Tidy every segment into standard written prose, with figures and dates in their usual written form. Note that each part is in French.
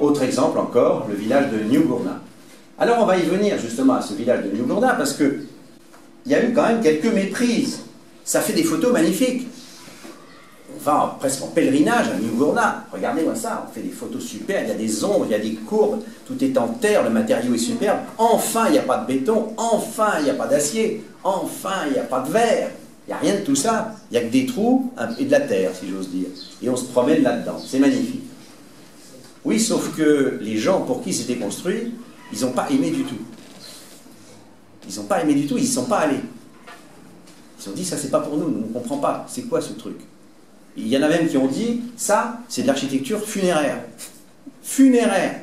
Autre exemple encore, le village de New Gourna. Alors on va y venir justement à ce village de New Gourna parce que il y a eu quand même quelques méprises. Ça fait des photos magnifiques. On va presque en pèlerinage à New Gourna. Regardez-moi ça, on fait des photos super, il y a des ombres, il y a des courbes, tout est en terre, le matériau est superbe. Enfin, il n'y a pas de béton, enfin, il n'y a pas d'acier, enfin, il n'y a pas de verre. Il n'y a rien de tout ça, il n'y a que des trous et de la terre, si j'ose dire. Et on se promène là-dedans, c'est magnifique. Oui, sauf que les gens pour qui c'était construit, ils n'ont pas aimé du tout. Ils n'ont pas aimé du tout, ils n'y sont pas allés. Ils se sont dit, ça c'est pas pour nous, on ne comprend pas, c'est quoi ce truc? Il y en a même qui ont dit, ça c'est de l'architecture funéraire. Funéraire.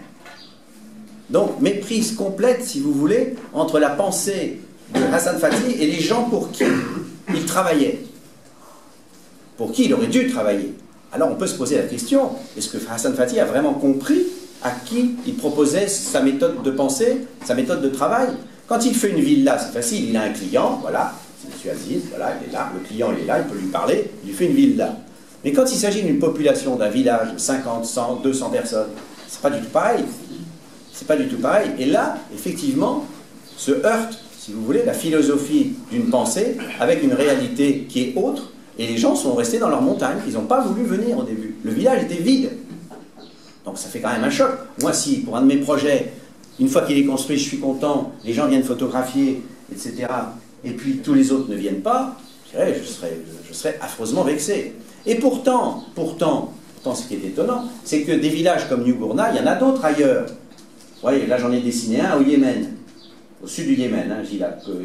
Donc, méprise complète, si vous voulez, entre la pensée de Hassan Fathy et les gens pour qui il travaillait. Pour qui il aurait dû travailler. Alors on peut se poser la question, est-ce que Hassan Fathy a vraiment compris à qui il proposait sa méthode de pensée, sa méthode de travail? Quand il fait une villa, c'est facile, il a un client, voilà, c'est M. Aziz, voilà, il est là, le client il est là, il peut lui parler, il lui fait une villa. Mais quand il s'agit d'une population d'un village de 50, 100, 200 personnes, c'est pas du tout pareil. C'est pas du tout pareil. Et là, effectivement, se heurte, si vous voulez, la philosophie d'une pensée avec une réalité qui est autre, et les gens sont restés dans leur montagne, ils n'ont pas voulu venir au début. Le village était vide. Donc ça fait quand même un choc. Moi, si, pour un de mes projets, une fois qu'il est construit, je suis content, les gens viennent photographier, etc., et puis tous les autres ne viennent pas, je serais affreusement vexé. Et pourtant, ce qui est étonnant, c'est que des villages comme New Gourna, il y en a d'autres ailleurs. Vous voyez, là j'en ai dessiné un au Yémen, au sud du Yémen, hein,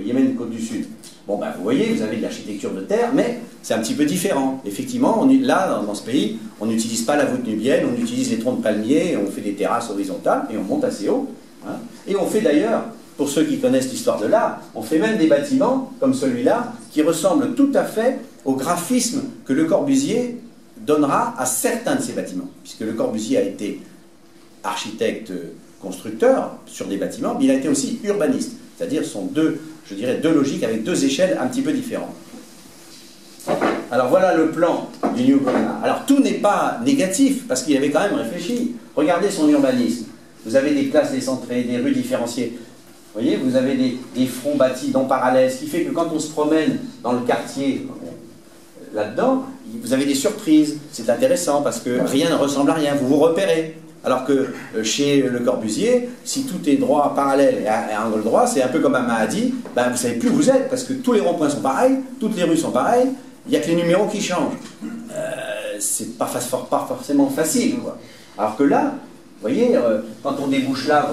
Yémen, côte du sud. Bon, ben vous voyez, vous avez de l'architecture de terre, mais c'est un petit peu différent. Effectivement, là, dans ce pays, on n'utilise pas la voûte nubienne, on utilise les troncs de palmiers, on fait des terrasses horizontales, et on monte assez haut. Hein. Et on fait d'ailleurs, pour ceux qui connaissent l'histoire de l'art, on fait même des bâtiments, comme celui-là, qui ressemblent tout à fait au graphisme que Le Corbusier donnera à certains de ces bâtiments. Puisque Le Corbusier a été architecte constructeur sur des bâtiments, mais il a été aussi urbaniste. C'est-à-dire ce sont deux logiques avec deux échelles un petit peu différentes. Alors voilà le plan du New Gourna. Alors tout n'est pas négatif, parce qu'il avait quand même réfléchi. Regardez son urbanisme. Vous avez des classes décentrées, des rues différenciées. Vous voyez, vous avez des fronts bâtis dans parallèle, ce qui fait que quand on se promène dans le quartier, là-dedans, vous avez des surprises. C'est intéressant, parce que rien ne ressemble à rien. Vous vous repérez. Alors que chez Le Corbusier, si tout est droit, parallèle et à angle droit, c'est un peu comme à Mahadi, ben vous ne savez plus où vous êtes, parce que tous les ronds-points sont pareils, toutes les rues sont pareilles, il n'y a que les numéros qui changent. C'est pas forcément facile, quoi. Alors que là, vous voyez, quand on débouche là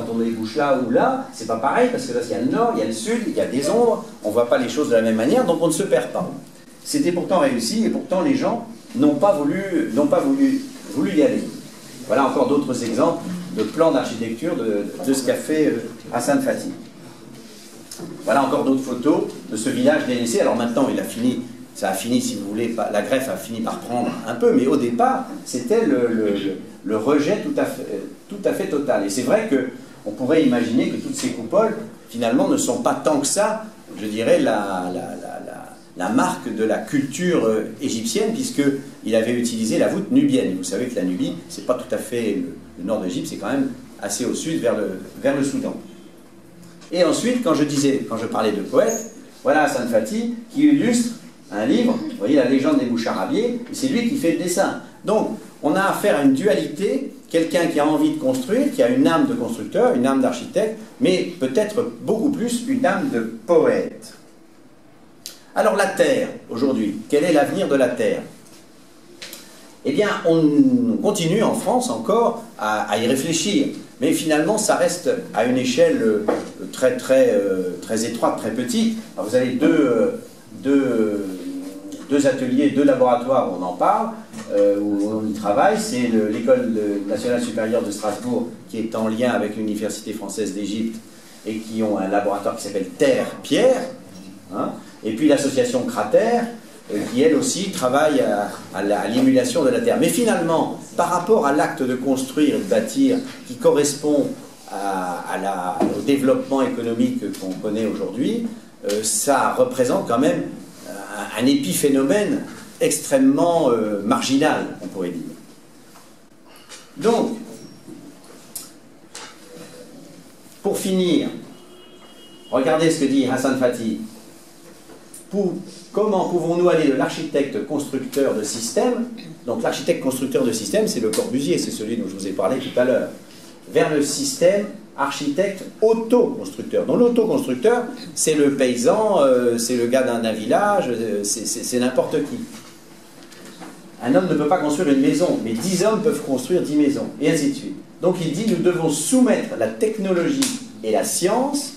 ou là, c'est pas pareil, parce que là, il y a le nord, il y a le sud, il y a des ombres, on ne voit pas les choses de la même manière, donc on ne se perd pas. C'était pourtant réussi, et pourtant les gens n'ont pas voulu y aller. Voilà encore d'autres exemples de plans d'architecture de ce qu'a fait Hassan Fathy. Voilà encore d'autres photos de ce village délaissé. Alors maintenant, ça a fini, si vous voulez, la greffe a fini par prendre un peu, mais au départ, c'était le rejet tout à fait total. Et c'est vrai qu'on pourrait imaginer que toutes ces coupoles, finalement, ne sont pas tant que ça, je dirais, la marque de la culture égyptienne, puisqu'il avait utilisé la voûte nubienne. Et vous savez que la Nubie, c'est pas tout à fait le nord d'Égypte, c'est quand même assez au sud, vers le Soudan. Et ensuite, quand je parlais de poète, voilà Hassan Fathy qui illustre un livre, vous voyez la légende des Boucharabiés, et c'est lui qui fait le dessin. Donc, on a affaire à une dualité, quelqu'un qui a envie de construire, qui a une âme de constructeur, une âme d'architecte, mais peut-être beaucoup plus une âme de poète. Alors la Terre, aujourd'hui, quel est l'avenir de la Terre? Eh bien, on continue en France encore à y réfléchir, mais finalement ça reste à une échelle très étroite, très petite. Alors, vous avez deux ateliers, deux laboratoires où on en parle, où on y travaille. C'est l'École nationale supérieure de Strasbourg qui est en lien avec l'Université française d'Égypte et qui ont un laboratoire qui s'appelle Terre-Pierre, hein. Et puis l'association Cratère, qui elle aussi travaille à l'émulation de la Terre. Mais finalement, par rapport à l'acte de construire et de bâtir, qui correspond au développement économique qu'on connaît aujourd'hui, ça représente quand même un épiphénomène extrêmement marginal, on pourrait dire. Donc, Pour finir, regardez ce que dit Hassan Fathy. Comment pouvons-nous aller de l'architecte constructeur de système, donc l'architecte constructeur de système, c'est Le Corbusier, c'est celui dont je vous ai parlé tout à l'heure, vers le système architecte autoconstructeur. Donc l'autoconstructeur, c'est le paysan, c'est le gars d'un village, c'est n'importe qui. Un homme ne peut pas construire une maison, mais 10 hommes peuvent construire 10 maisons, et ainsi de suite. Donc il dit, nous devons soumettre la technologie et la science,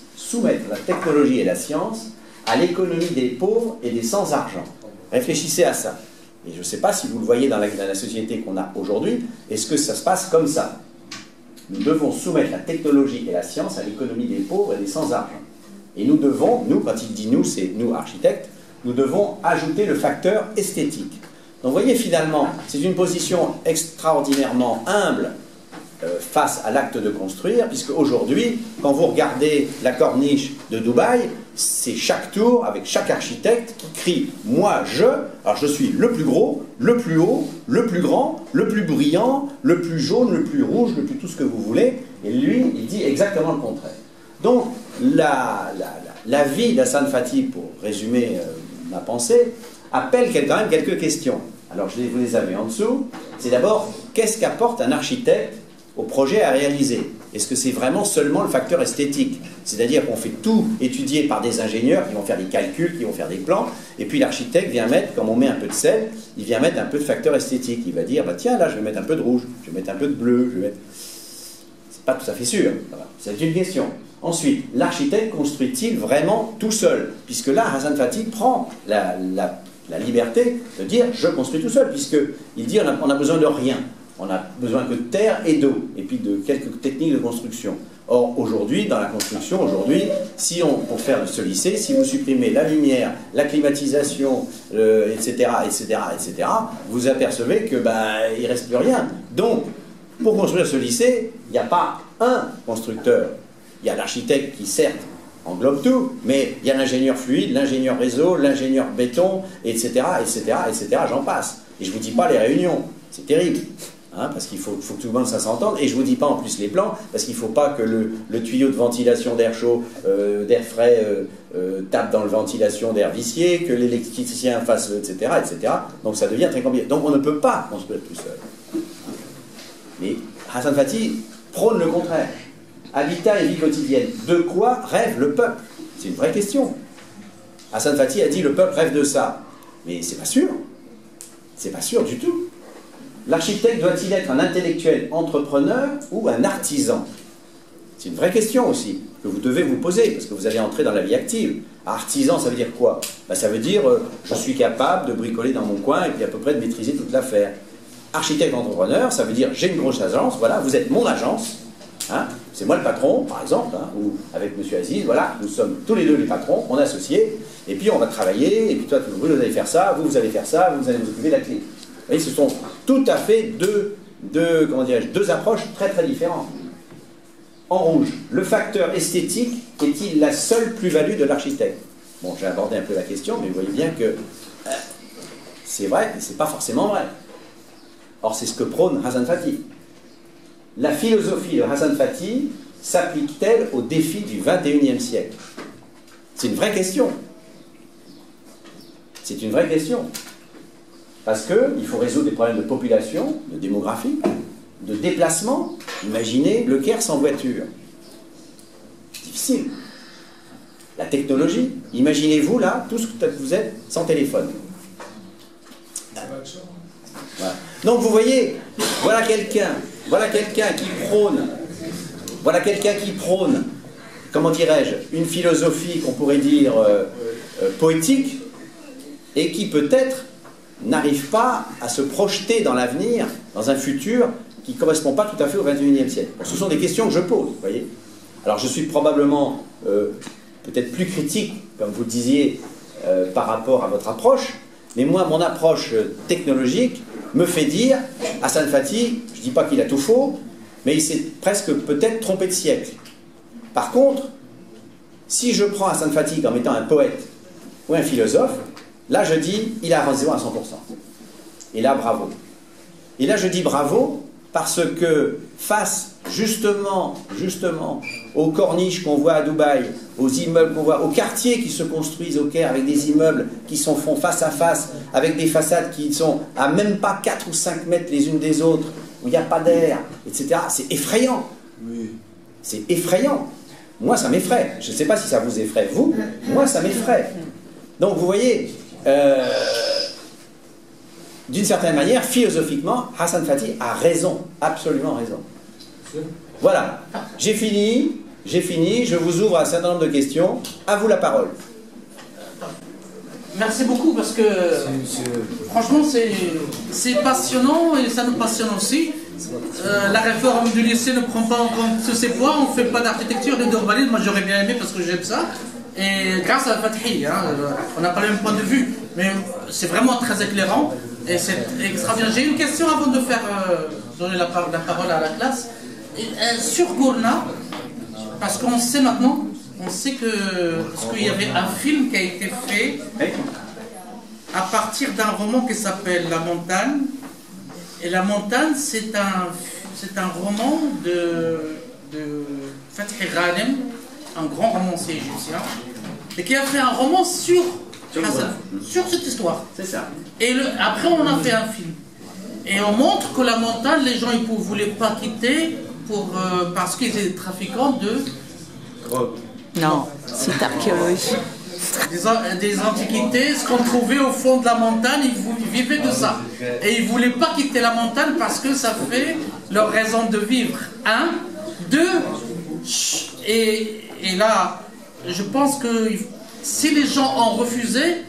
à l'économie des pauvres et des sans-argent. Réfléchissez à ça. Et je ne sais pas si vous le voyez dans la société qu'on a aujourd'hui, est-ce que ça se passe comme ça? Nous devons soumettre la technologie et la science à l'économie des pauvres et des sans-argent. Et nous devons, nous, quand il dit nous, c'est nous architectes, nous devons ajouter le facteur esthétique. Donc vous voyez finalement, c'est une position extraordinairement humble face à l'acte de construire, puisque aujourd'hui, quand vous regardez la corniche de Dubaï, c'est chaque tour, avec chaque architecte qui crie « moi, alors je suis le plus gros, le plus haut, le plus grand, le plus brillant, le plus jaune, le plus rouge, le plus tout ce que vous voulez », et lui, il dit exactement le contraire. Donc, la vie d'Hassan Fathy, pour résumer ma pensée, appelle quand même quelques questions. Alors, vous les avez en dessous. C'est d'abord, qu'est-ce qu'apporte un architecte au projet à réaliser? Est-ce que c'est vraiment seulement le facteur esthétique? C'est-à-dire qu'on fait tout étudier par des ingénieurs qui vont faire des calculs, qui vont faire des plans, et puis l'architecte vient mettre, comme on met un peu de sel, il vient mettre un peu de facteur esthétique. Il va dire, bah, tiens, là, je vais mettre un peu de rouge, je vais mettre un peu de bleu, je vais mettre... C'est pas tout à fait sûr. Voilà. C'est une question. Ensuite, l'architecte construit-il vraiment tout seul? Puisque là, Hassan Fathy prend la liberté de dire, je construis tout seul, puisqu'il dit, on a besoin de rien. On a besoin que de terre et d'eau, et puis de quelques techniques de construction. Or, aujourd'hui, dans la construction, pour faire ce lycée, si vous supprimez la lumière, la climatisation, etc., vous apercevez que il ne reste plus rien. Donc, pour construire ce lycée, il n'y a pas un constructeur. Il y a l'architecte qui, certes, englobe tout, mais il y a l'ingénieur fluide, l'ingénieur réseau, l'ingénieur béton, etc., j'en passe. Et je ne vous dis pas les réunions, c'est terrible. Parce qu'il faut que tout le monde ça s'entende, et je ne vous dis pas en plus les plans, parce qu'il ne faut pas que le tuyau de ventilation d'air chaud, d'air frais tape dans le ventilation d'air vicié, que l'électricien fasse, etc., donc ça devient très compliqué. Donc on ne peut pas construire tout seul. Mais Hassan Fathy prône le contraire. Habitat et vie quotidienne. De quoi rêve le peuple? C'est une vraie question. Hassan Fathy a dit le peuple rêve de ça. Mais c'est pas sûr. C'est pas sûr du tout. L'architecte doit-il être un intellectuel entrepreneur ou un artisan? C'est une vraie question aussi, que vous devez vous poser, parce que vous allez entrer dans la vie active. Artisan, ça veut dire quoi? Ça veut dire, je suis capable de bricoler dans mon coin et puis à peu près de maîtriser toute l'affaire. Architecte entrepreneur, ça veut dire, j'ai une grosse agence, voilà, vous êtes mon agence, c'est moi le patron, par exemple, ou avec M. Aziz, voilà, nous sommes tous les deux les patrons, on est associés, et puis on va travailler, et puis toi, vous allez faire ça, vous allez faire ça, vous allez vous occuper de la clé. Vous voyez, ce sont tout à fait deux approches très très différentes. En rouge, le facteur esthétique est-il la seule plus-value de l'architecte? Bon, j'ai abordé un peu la question, mais vous voyez bien que c'est vrai, mais c'est pas forcément vrai. Or, c'est ce que prône Hassan Fathy. La philosophie de Hassan Fathy s'applique-t-elle aux défis du XXIe siècle? C'est une vraie question. C'est une vraie question. Parce qu'il faut résoudre des problèmes de population, de démographie, de déplacement. Imaginez le Caire sans voiture. Difficile. La technologie. Imaginez-vous là, tous vous êtes sans téléphone. Voilà. Donc vous voyez, voilà quelqu'un qui prône, comment dirais-je, une philosophie qu'on pourrait dire poétique, et qui peut-être n'arrive pas à se projeter dans l'avenir, dans un futur qui ne correspond pas tout à fait au XXIe siècle. Bon, ce sont des questions que je pose, vous voyez. Alors je suis probablement peut-être plus critique, comme vous le disiez, par rapport à votre approche, mais moi, mon approche technologique me fait dire, Hassan Fathy, je ne dis pas qu'il a tout faux, mais il s'est presque peut-être trompé de siècle. Par contre, si je prends Hassan Fathy comme étant un poète ou un philosophe, là, je dis, il a raison à 100%. Et là, bravo. Et là, je dis bravo parce que, face justement, aux corniches qu'on voit à Dubaï, aux immeubles qu'on voit, aux quartiers qui se construisent au Caire avec des immeubles qui sont font face à face, avec des façades qui sont à même pas 4 ou 5 mètres les unes des autres, où il n'y a pas d'air, etc. C'est effrayant. Oui. C'est effrayant. Moi, ça m'effraie. Je ne sais pas si ça vous effraie, vous. Moi, ça m'effraie. Donc, vous voyez, d'une certaine manière, philosophiquement, Hassan Fathy a raison, absolument raison. Voilà, j'ai fini, je vous ouvre un certain nombre de questions. À vous la parole. Merci beaucoup parce que franchement c'est passionnant et ça nous passionne aussi. La réforme du lycée ne prend pas en compte tous ces points, on ne fait pas d'architecture ni d'urbanisme, moi j'aurais bien aimé parce que j'aime ça. Et grâce à Fathy, on n'a pas le même point de vue, mais c'est vraiment très éclairant et c'est extra bien. J'ai une question avant de faire donner la parole à la classe. Sur Gourna, parce qu'on sait maintenant, qu'il y avait un film qui a été fait à partir d'un roman qui s'appelle La Montagne. Et La Montagne, c'est un roman de Fathi Ghanem, un grand romancier égyptien, et qui a fait un roman sur Hassan, sur cette histoire. C'est ça. Et après, on a fait un film. Et on montre que La Montagne, les gens ne voulaient pas quitter parce qu'ils étaient trafiquants de... Non, c'est archéologie. Des antiquités, ce qu'on trouvait au fond de la montagne, ils vivaient de ça. Et ils ne voulaient pas quitter la montagne parce que ça fait leur raison de vivre. Un, deux, et là, je pense que si les gens ont refusé,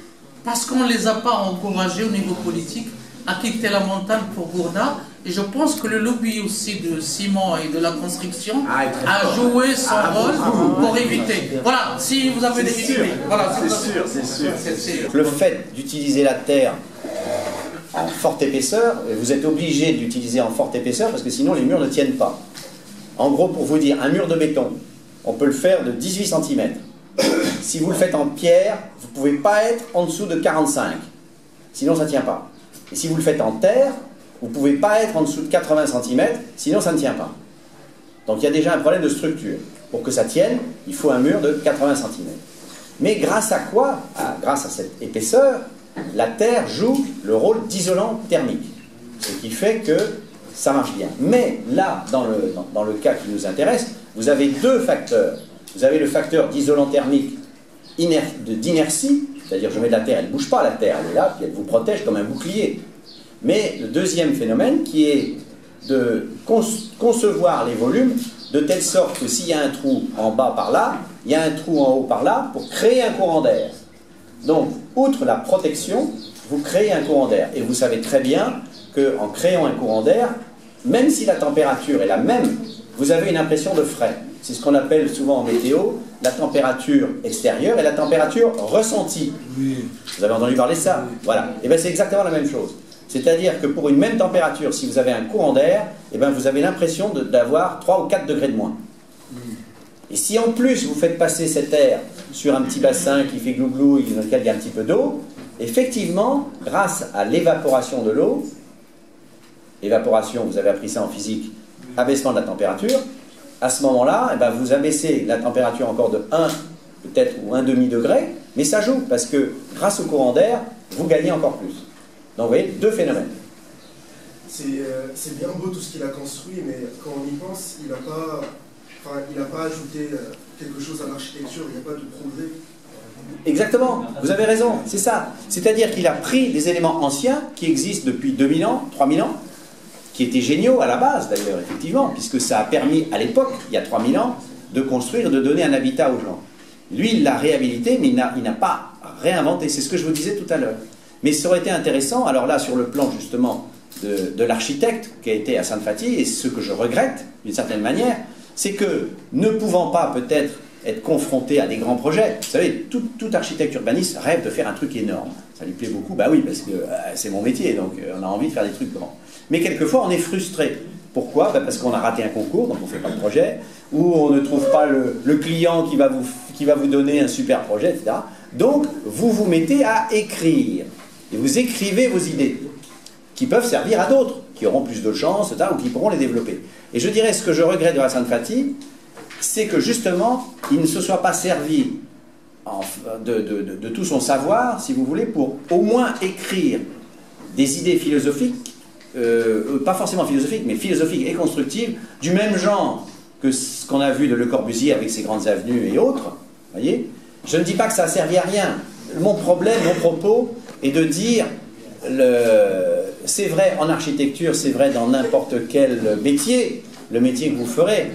parce qu'on ne les a pas encouragés au niveau politique à quitter la montagne pour Gourna, et je pense que le lobby aussi de ciment et de la construction a joué son rôle pour éviter. Voilà, si vous avez des idées. Voilà, c'est sûr. Le fait d'utiliser la terre en forte épaisseur, vous êtes obligé d'utiliser en forte épaisseur parce que sinon les murs ne tiennent pas. En gros, pour vous dire, un mur de béton, on peut le faire de 18 cm. Si vous le faites en pierre, vous ne pouvez pas être en dessous de 45. Sinon, ça ne tient pas. Et si vous le faites en terre, vous ne pouvez pas être en dessous de 80 cm, sinon ça ne tient pas. Donc il y a déjà un problème de structure. Pour que ça tienne, il faut un mur de 80 cm. Mais grâce à quoi? Grâce à cette épaisseur, la terre joue le rôle d'isolant thermique. Ce qui fait que ça marche bien. Mais là, dans le cas qui nous intéresse, vous avez deux facteurs. Vous avez le facteur d'isolant thermique d'inertie, c'est-à-dire je mets de la terre, elle ne bouge pas la terre, elle est là, puis elle vous protège comme un bouclier. Mais le deuxième phénomène qui est de concevoir les volumes de telle sorte que s'il y a un trou en bas par là, il y a un trou en haut par là pour créer un courant d'air. Donc, outre la protection, vous créez un courant d'air. Et vous savez très bien qu'en créant un courant d'air, même si la température est la même, vous avez une impression de frais. C'est ce qu'on appelle souvent en météo la température extérieure et la température ressentie. Oui. Vous avez entendu parler de ça? Voilà. Et bien c'est exactement la même chose. C'est-à-dire que pour une même température, si vous avez un courant d'air, eh ben vous avez l'impression d'avoir 3 ou 4 degrés de moins. Et si en plus vous faites passer cet air sur un petit bassin qui fait glouglou et dans lequel il y a un petit peu d'eau, effectivement, grâce à l'évaporation de l'eau, évaporation, vous avez appris ça en physique, abaissement de la température, à ce moment-là, eh ben vous abaissez la température encore de 1, peut-être, ou 1,5 degré, mais ça joue, parce que grâce au courant d'air, vous gagnez encore plus. Donc vous voyez, deux phénomènes. C'est bien beau tout ce qu'il a construit, mais quand on y pense, il n'a pas ajouté quelque chose à l'architecture, il n'y a pas de progrès. Exactement, vous avez raison, c'est ça. C'est-à-dire qu'il a pris des éléments anciens qui existent depuis 2000 ans, 3000 ans, qui étaient géniaux à la base d'ailleurs, effectivement, puisque ça a permis à l'époque, il y a 3000 ans, de construire, de donner un habitat aux gens. Lui, il l'a réhabilité, mais il n'a pas réinventé. C'est ce que je vous disais tout à l'heure. Mais ça aurait été intéressant, alors là, sur le plan justement de l'architecte qui a été Hassan Fathy, et ce que je regrette d'une certaine manière, c'est que, ne pouvant pas peut-être être confronté à des grands projets, vous savez, tout architecte urbaniste rêve de faire un truc énorme. Ça lui plaît beaucoup, bah oui, parce que c'est mon métier, donc on a envie de faire des trucs grands. Mais quelquefois, on est frustré. Pourquoi? Bah parce qu'on a raté un concours, donc on ne fait pas de projet, ou on ne trouve pas le client qui va vous donner un super projet, etc. Donc, vous vous mettez à écrire. Et vous écrivez vos idées. qui peuvent servir à d'autres, qui auront plus de chance, ou qui pourront les développer. Et je dirais, ce que je regrette de Hassan Fathy, c'est que justement, il ne se soit pas servi de tout son savoir, si vous voulez, pour au moins écrire des idées philosophiques, pas forcément philosophiques, mais philosophiques et constructives, du même genre que ce qu'on a vu de Le Corbusier avec ses grandes avenues et autres. Voyez, je ne dis pas que ça a servi à rien. Mon problème, mon propos est de dire, c'est vrai en architecture, c'est vrai dans n'importe quel métier, le métier que vous ferez,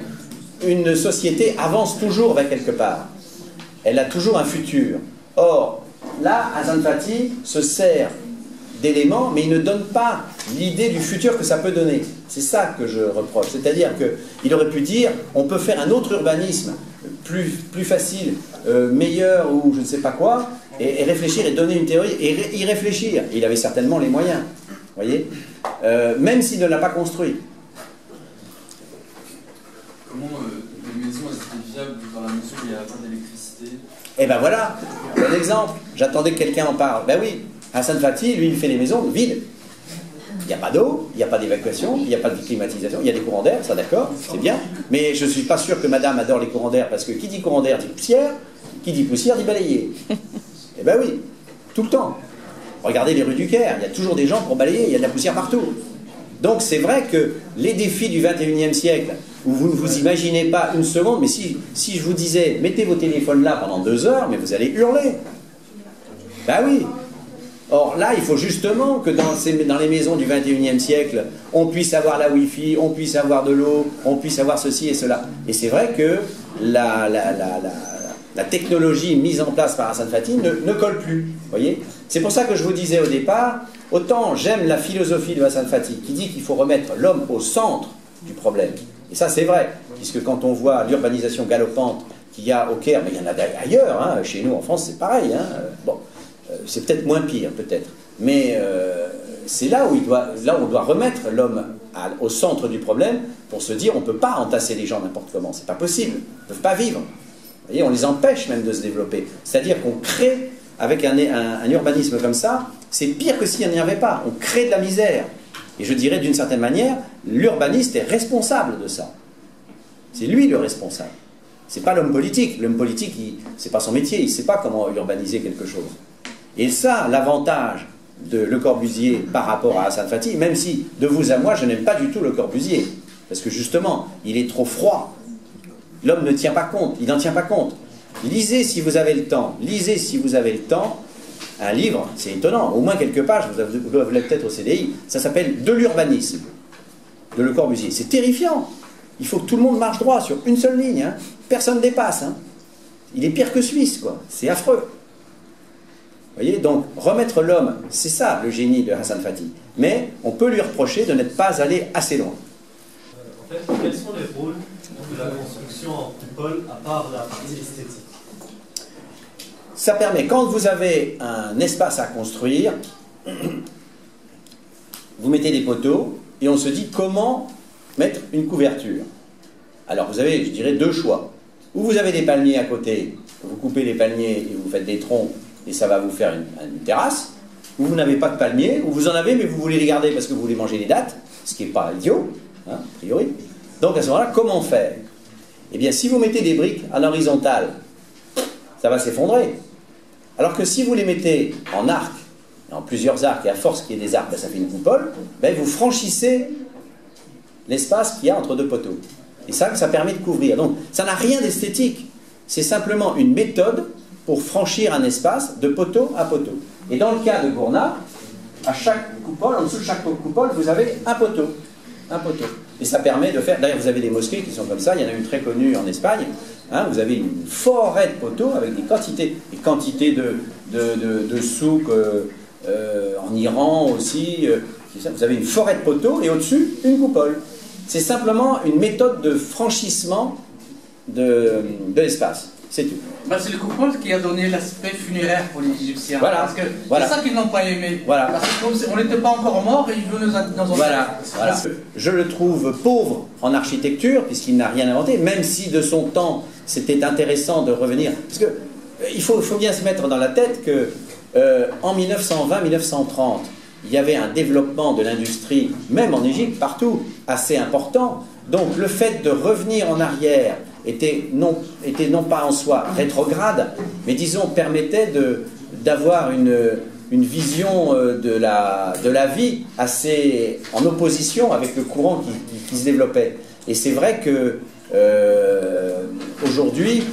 une société avance toujours vers quelque part. Elle a toujours un futur. Or, là, Hassan Fathy se sert d'éléments, mais il ne donne pas l'idée du futur que ça peut donner. C'est ça que je reproche. C'est-à-dire qu'il aurait pu dire, on peut faire un autre urbanisme plus facile, meilleur ou je ne sais pas quoi, et réfléchir et donner une théorie, et y réfléchir. Et il avait certainement les moyens, voyez, même s'il ne l'a pas construit. Comment les maisons étaient viables dans la mesure où il n'y a pas d'électricité? Eh ben voilà, bon exemple. J'attendais que quelqu'un en parle. Ben oui, Hassan Fathy, lui, il fait les maisons vides. Il n'y a pas d'eau, il n'y a pas d'évacuation, il n'y a pas de climatisation, il y a des courants d'air, ça d'accord, c'est bien. Mais je ne suis pas sûr que madame adore les courants d'air, parce que qui dit courant d'air dit poussière, qui dit poussière dit balayer. Eh ben oui, tout le temps. Regardez les rues du Caire, il y a toujours des gens pour balayer, il y a de la poussière partout. Donc c'est vrai que les défis du 21e siècle, où vous ne vous imaginez pas une seconde, mais si je vous disais, mettez vos téléphones là pendant 2 heures, mais vous allez hurler. Ben oui. Or là, il faut justement que dans les maisons du 21e siècle, on puisse avoir la Wi-Fi, on puisse avoir de l'eau, on puisse avoir ceci et cela. Et c'est vrai que la technologie mise en place par Hassan Fathy ne colle plus. Voyez, c'est pour ça que je vous disais au départ, autant j'aime la philosophie de Hassan Fathy, qui dit qu'il faut remettre l'homme au centre du problème. Et ça, c'est vrai, puisque quand on voit l'urbanisation galopante qu'il y a au Caire, mais il y en a ailleurs, hein, chez nous en France, c'est pareil. Hein, bon. C'est peut-être moins pire, peut-être. Mais c'est là où on doit remettre l'homme au centre du problème pour se dire on ne peut pas entasser les gens n'importe comment. C'est pas possible. Ils ne peuvent pas vivre. Vous voyez, on les empêche même de se développer. C'est-à-dire qu'on crée, avec un urbanisme comme ça, c'est pire que s'il n'y en avait pas. On crée de la misère. Et je dirais d'une certaine manière, l'urbaniste est responsable de ça. C'est lui le responsable. C'est pas l'homme politique. L'homme politique, c'est pas son métier. Il ne sait pas comment urbaniser quelque chose. Et ça, l'avantage de Le Corbusier par rapport à Hassan Fathy, même si, de vous à moi, je n'aime pas du tout Le Corbusier, parce que justement, il est trop froid. L'homme ne tient pas compte, il n'en tient pas compte. Lisez si vous avez le temps, lisez si vous avez le temps, un livre, c'est étonnant, au moins quelques pages, vous l'avez peut-être au CDI, ça s'appelle De l'urbanisme, de Le Corbusier. C'est terrifiant. Il faut que tout le monde marche droit sur une seule ligne, hein. Personne ne dépasse. Hein. Il est pire que Suisse, quoi. C'est affreux. Vous voyez, donc remettre l'homme, c'est ça le génie de Hassan Fathy. Mais on peut lui reprocher de n'être pas allé assez loin. En fait, quels sont les rôles de la construction en coupole à part la partie esthétique? Ça permet, quand vous avez un espace à construire, vous mettez des poteaux et on se dit comment mettre une couverture. Alors vous avez, je dirais, 2 choix. Ou vous avez des palmiers à côté, vous coupez les palmiers et vous faites des troncs et ça va vous faire une terrasse, ou vous n'avez pas de palmiers, ou vous en avez mais vous voulez les garder parce que vous voulez manger les dattes, ce qui n'est pas idiot, hein, a priori. Donc à ce moment-là, comment faire? Eh bien, si vous mettez des briques à l'horizontale, ça va s'effondrer. Alors que si vous les mettez en arc, en plusieurs arcs, et à force qu'il y ait des arcs, ben, ça fait une coupole, ben, vous franchissez l'espace qu'il y a entre 2 poteaux. Et ça permet de couvrir. Donc ça n'a rien d'esthétique, c'est simplement une méthode pour franchir un espace de poteau à poteau. Et dans le cas de Gournat, à chaque coupole, en dessous de chaque coupole, vous avez un poteau. Un poteau. Et ça permet de faire... D'ailleurs, vous avez des mosquées qui sont comme ça. Il y en a une très connue en Espagne. Hein, vous avez une forêt de poteaux avec des quantités de souks en Iran aussi. Vous avez une forêt de poteaux et au-dessus, une coupole. C'est simplement une méthode de franchissement de l'espace. C'est tout. Ben, c'est le coupole qui a donné l'aspect funéraire pour les Égyptiens. Voilà. Parce que voilà. C'est ça qu'ils n'ont pas aimé. Voilà. Parce qu'on n'était pas encore mort et ils veulent nous en voilà. Voilà. Je le trouve pauvre en architecture, puisqu'il n'a rien inventé, même si de son temps, c'était intéressant de revenir. Parce que il faut bien se mettre dans la tête que en 1920-1930, il y avait un développement de l'industrie, même en Égypte, partout, assez important. Donc le fait de revenir en arrière était non pas en soi rétrograde, mais disons permettait d'avoir une vision de la vie assez en opposition avec le courant qui se développait. Et c'est vrai que aujourd'hui,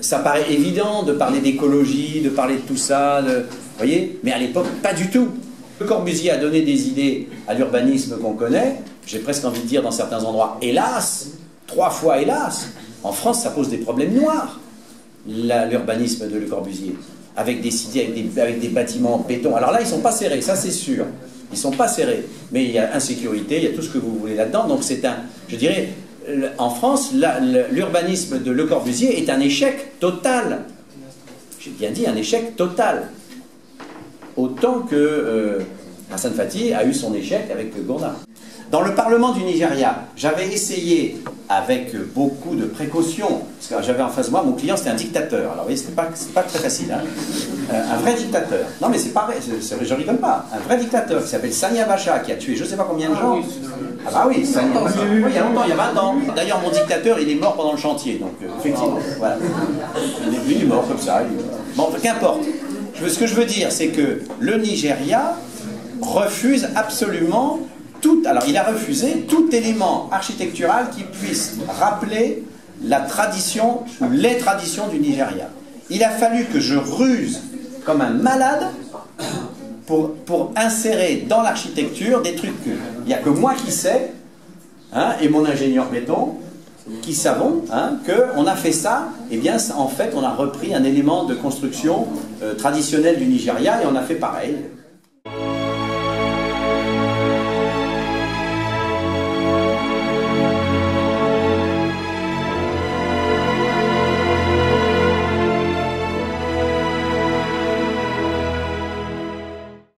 ça paraît évident de parler d'écologie, de parler de tout ça, vous voyez, mais à l'époque, pas du tout. Le Corbusier a donné des idées à l'urbanisme qu'on connaît, j'ai presque envie de dire dans certains endroits, hélas, 3 fois hélas, en France ça pose des problèmes noirs, l'urbanisme de Le Corbusier, avec des cités, avec des bâtiments en béton. Alors là, ils ne sont pas serrés, ça c'est sûr, ils ne sont pas serrés, mais il y a insécurité, il y a tout ce que vous voulez là-dedans, donc c'est je dirais, en France, l'urbanisme de Le Corbusier est un échec total. J'ai bien dit un échec total. Autant que Hassan Fathy a eu son échec avec Gourna. Dans le Parlement du Nigeria, j'avais essayé, avec beaucoup de précautions, parce que j'avais en face de moi, mon client c'était un dictateur. Alors vous voyez, c'est pas très facile, hein. Un vrai dictateur. Non mais c'est pas vrai, je rigole pas. Un vrai dictateur qui s'appelle Sani Abacha, qui a tué je sais pas combien de gens. Ah bah oui, Sani Abacha. Oui, il y a longtemps, il y a 20 ans. D'ailleurs, mon dictateur, il est mort pendant le chantier, donc effectivement, voilà. Il est mort comme ça. Bon, qu'importe. Ce que je veux dire, c'est que le Nigeria refuse absolument alors il a refusé tout élément architectural qui puisse rappeler la tradition ou les traditions du Nigeria. Il a fallu que je ruse comme un malade pour insérer dans l'architecture des trucs qu'il n'y a que moi qui sais, hein, et mon ingénieur béton, qui savons qu'on a fait ça, et bien en fait on a repris un élément de construction traditionnel du Nigeria et on a fait pareil.